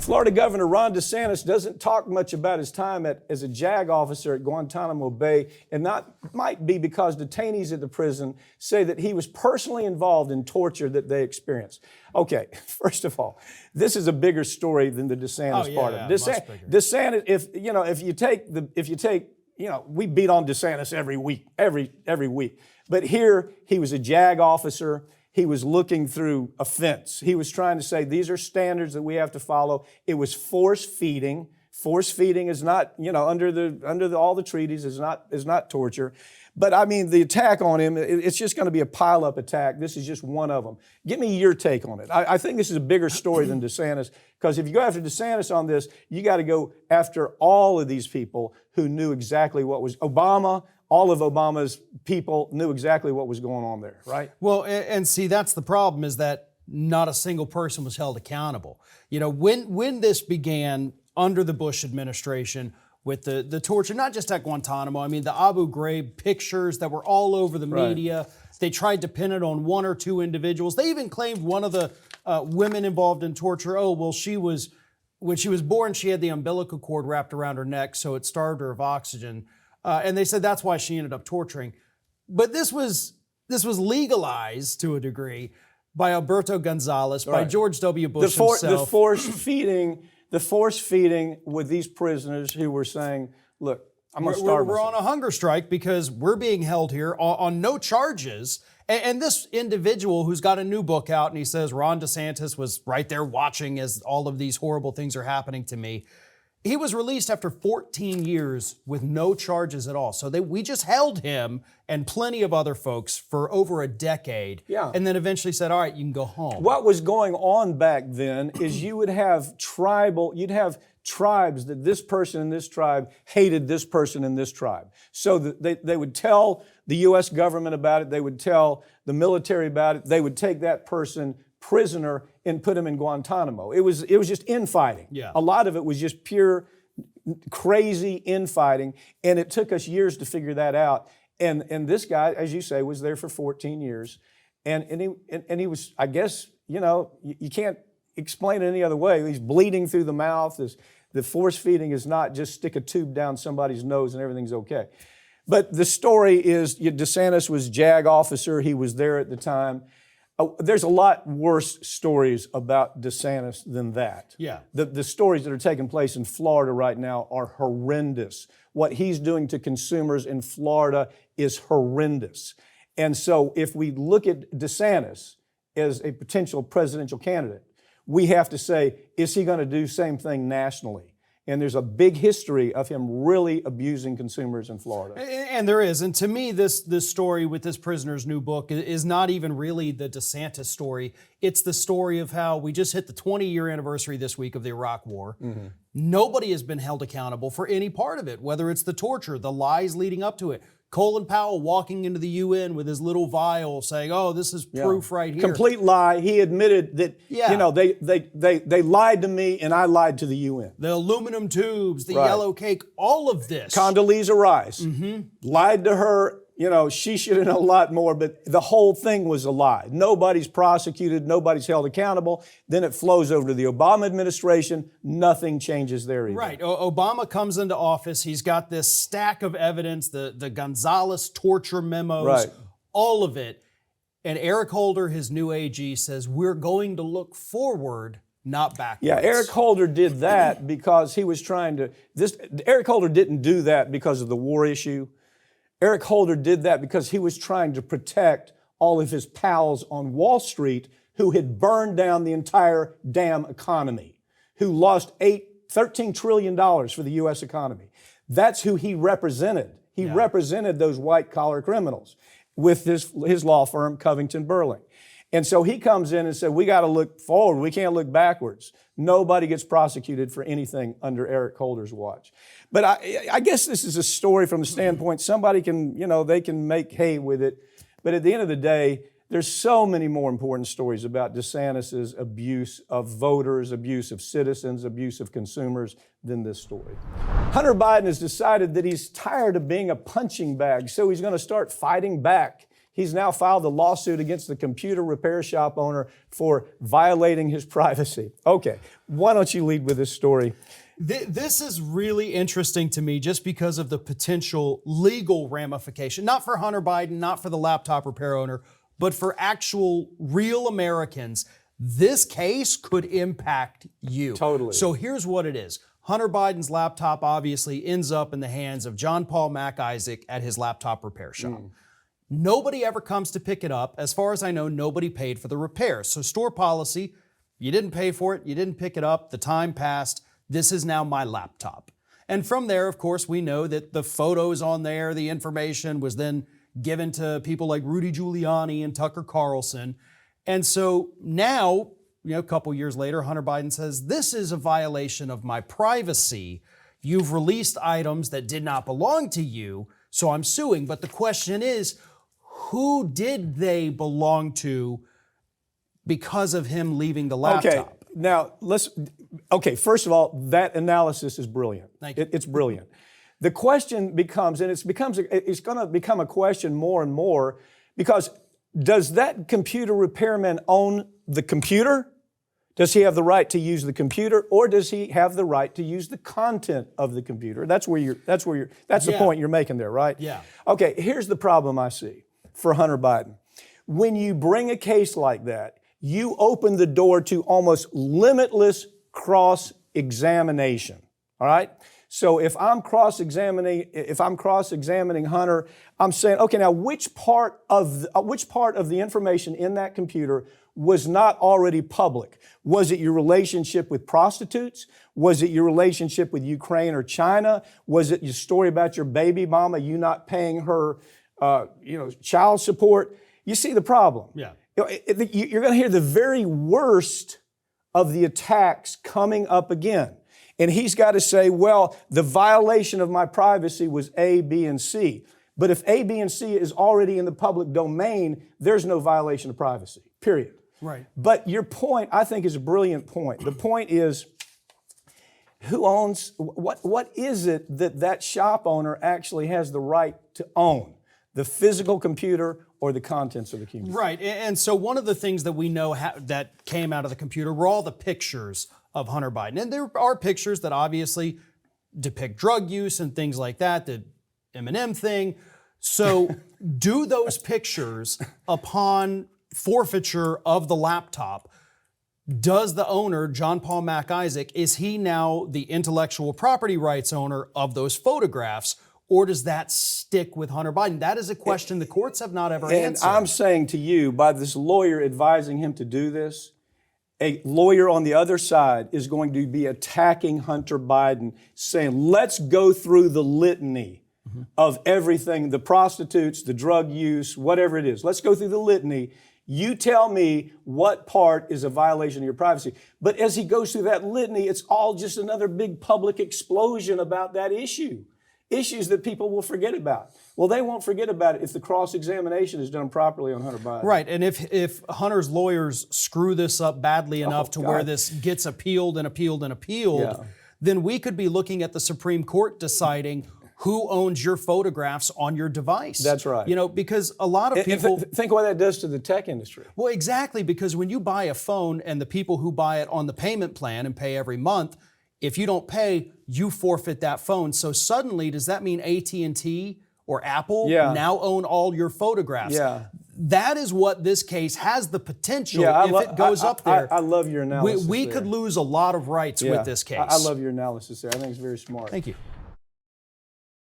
Florida Governor Ron DeSantis doesn't talk much about his time as a JAG officer at Guantanamo Bay, and that might be because detainees at the prison say that he was personally involved in torture that they experienced. Okay, first of all, this is a bigger story than the DeSantis part of it. DeSantis, if you take, we beat on DeSantis every week, but here he was a JAG officer. He was looking through a fence. He was trying to say, these are standards that we have to follow. It was force feeding. Force feeding is not, under all the treaties is not torture. But I mean, the attack on him, it's just going to be a pile-up attack. This is just one of them. Give me your take on it. I think this is a bigger story than DeSantis, because if you go after DeSantis on this, you got to go after all of these people who knew exactly what was Obama. All of Obama's people knew exactly what was going on there, right? Well, and see, that's the problem, is that not a single person was held accountable. When this began under the Bush administration with the torture, not just at Guantanamo, I mean, the Abu Ghraib pictures that were all over the media, they tried to pin it on one or two individuals. They even claimed one of the women involved in torture, when she was born, she had the umbilical cord wrapped around her neck, so it starved her of oxygen. And they said that's why she ended up torturing. But this was legalized to a degree by Alberto Gonzales, by George W. Bush himself. The force feeding with these prisoners who were saying, look, I'm going to starve We're on a hunger strike because we're being held here on no charges. And this individual who's got a new book out, and he says Ron DeSantis was right there watching as all of these horrible things are happening to me. He was released after 14 years with no charges at all. So we just held him and plenty of other folks for over a decade. Yeah. And then eventually said, all right, you can go home. What was going on back then is you'd have tribes that this person in this tribe hated this person in this tribe. So they would tell the U.S. government about it. They would tell the military about it. They would take that person prisoner and put him in Guantanamo. It was just infighting. Yeah. A lot of it was just pure crazy infighting, and it took us years to figure that out. And this guy, as you say, was there for 14 years, and he was, I guess, you can't explain it any other way. He's bleeding through the mouth. The force feeding is not just stick a tube down somebody's nose and everything's okay. But the story is DeSantis was JAG officer. He was there at the time. There's a lot worse stories about DeSantis than that. Yeah. The stories that are taking place in Florida right now are horrendous. What he's doing to consumers in Florida is horrendous. And so if we look at DeSantis as a potential presidential candidate, we have to say, is he going to do the same thing nationally? And there's a big history of him really abusing consumers in Florida. And there is. And to me, this story with this prisoner's new book is not even really the DeSantis story. It's the story of how we just hit the 20-year anniversary this week of the Iraq War. Mm-hmm. Nobody has been held accountable for any part of it, whether it's the torture, the lies leading up to it. Colin Powell walking into the UN with his little vial saying, this is proof right here. Complete lie. He admitted that, they lied to me and I lied to the UN. The aluminum tubes, the yellow cake, all of this. Condoleezza Rice lied to her. She should have known a lot more, but the whole thing was a lie. Nobody's prosecuted. Nobody's held accountable. Then it flows over to the Obama administration. Nothing changes there either. Right. Obama comes into office. He's got this stack of evidence, the Gonzales torture memos, all of it. And Eric Holder, his new AG, says, we're going to look forward, not backwards. Yeah, Eric Holder did that because he was trying to... Eric Holder didn't do that because of the war issue. Eric Holder did that because he was trying to protect all of his pals on Wall Street who had burned down the entire damn economy, who lost $13 trillion for the U.S. economy. That's who he represented. He represented those white-collar criminals with his law firm, Covington Burling. And so he comes in and said, we got to look forward. We can't look backwards. Nobody gets prosecuted for anything under Eric Holder's watch. But I guess this is a story from the standpoint somebody can, they can make hay with it. But at the end of the day, there's so many more important stories about DeSantis's abuse of voters, abuse of citizens, abuse of consumers than this story. Hunter Biden has decided that he's tired of being a punching bag, so he's going to start fighting back. He's now filed a lawsuit against the computer repair shop owner for violating his privacy. Okay, why don't you lead with this story? This is really interesting to me just because of the potential legal ramification, not for Hunter Biden, not for the laptop repair owner, but for actual real Americans. This case could impact you. Totally. So here's what it is. Hunter Biden's laptop obviously ends up in the hands of John Paul Mac Isaac at his laptop repair shop. Nobody ever comes to pick it up. As far as I know, nobody paid for the repair. So store policy, you didn't pay for it, you didn't pick it up, the time passed, this is now my laptop. And from there, of course, we know that the photos on there, the information was then given to people like Rudy Giuliani and Tucker Carlson. And so now, a couple years later, Hunter Biden says, this is a violation of my privacy. You've released items that did not belong to you, so I'm suing. But the question is, who did they belong to because of him leaving the laptop? Okay, now first of all, that analysis is brilliant. Thank you. It's brilliant. The question becomes, and it's going to become a question more and more, because does that computer repairman own the computer? Does he have the right to use the computer, or does he have the right to use the content of the computer? That's the point you're making there, right? Yeah. Okay, here's the problem I see for Hunter Biden. When you bring a case like that, you open the door to almost limitless cross-examination, all right? So if I'm cross-examining Hunter, I'm saying, okay, now which part of the information in that computer was not already public? Was it your relationship with prostitutes? Was it your relationship with Ukraine or China? Was it your story about your baby mama, you not paying her, child support? You see the problem. Yeah. You're going to hear the very worst of the attacks coming up again. And he's got to say, well, the violation of my privacy was A, B, and C. But if A, B, and C is already in the public domain, there's no violation of privacy, period. Right. But your point, I think, is a brilliant point. The point is, who owns, what is it that shop owner actually has the right to own? The physical computer or the contents of the computer? Right. And so one of the things that we know that came out of the computer were all the pictures of Hunter Biden. And there are pictures that obviously depict drug use and things like that, the Eminem thing. So do those pictures, upon forfeiture of the laptop, does the owner, John Paul Mac Isaac, is he now the intellectual property rights owner of those photographs, or does that stick with Hunter Biden? That is a question the courts have not ever answered. And I'm saying to you, by this lawyer advising him to do this, a lawyer on the other side is going to be attacking Hunter Biden, saying, let's go through the litany of everything, the prostitutes, the drug use, whatever it is. Let's go through the litany. You tell me what part is a violation of your privacy. But as he goes through that litany, it's all just another big public explosion about that issue. Issues that people will forget about. Well, they won't forget about it if the cross-examination is done properly on Hunter Biden. Right, and if Hunter's lawyers screw this up badly enough to where this gets appealed and appealed and appealed, then we could be looking at the Supreme Court deciding who owns your photographs on your device. That's right. Because a lot of people... Think what that does to the tech industry. Well, exactly, because when you buy a phone and the people who buy it on the payment plan and pay every month, if you don't pay, you forfeit that phone. So suddenly, does that mean AT&T or Apple now own all your photographs? Yeah. That is what this case has the potential if it goes up there. I love your analysis. We could lose a lot of rights with this case. I love your analysis there. I think it's very smart. Thank you.